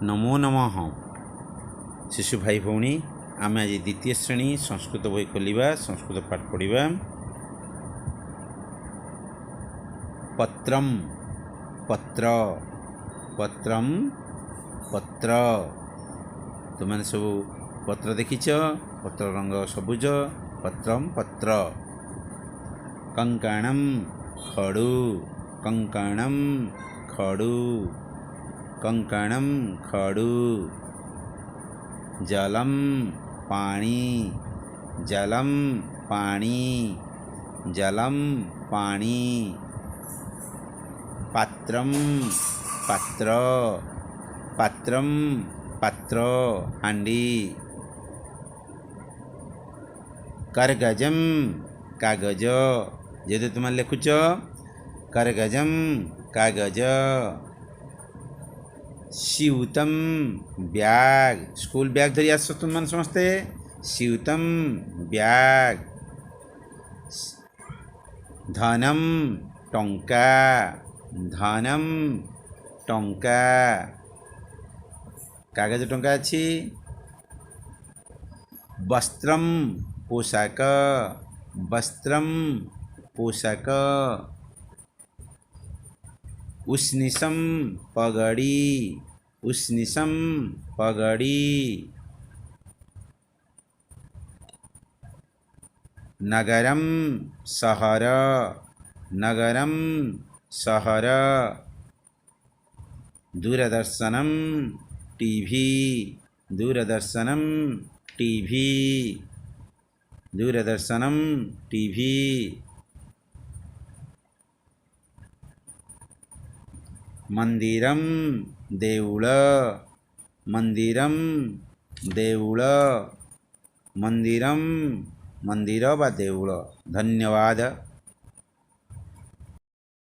नमो नमः। शिशु भाई भौणी आम आज द्वितीय श्रेणी संस्कृत बही खोलिबा, संस्कृत पाठ पढ़ा। पत्रम पत्र पत्रम पत्र। तुमने सब पत्र देखिछ, पत्र रंग सबुज, पत्रम पत्र। कंकणम खड़ू, कंकणम खड़ू, कंकणम खड़ू। जलम पानी, जलम पानी, जलम पानी। पात्रम पात्र, पात्रम पात्र हांडी। करगजम कागज, जो तुम लिखुच करगजम कागज। स्यूतम बैग, स्कूल बैग धरी आस तुम मान समस्ते। स्यूतम बैग। धनम टंका, धनम टंका। कागज टंका अच्छी। वस्त्रम पोशाक, वस्त्रम पोशाक। उष्णिशम पगड़ी, उष्णिशम पगड़ी। नगरम शहर, नगरम शहर। दूरदर्शनम टीवी, दूरदर्शनम टीवी, दूरदर्शनम टीवी। मंदिरम देऊळ, मंदिरम देऊळ, मंदिरम मंदिर बा देऊळ। धन्यवाद।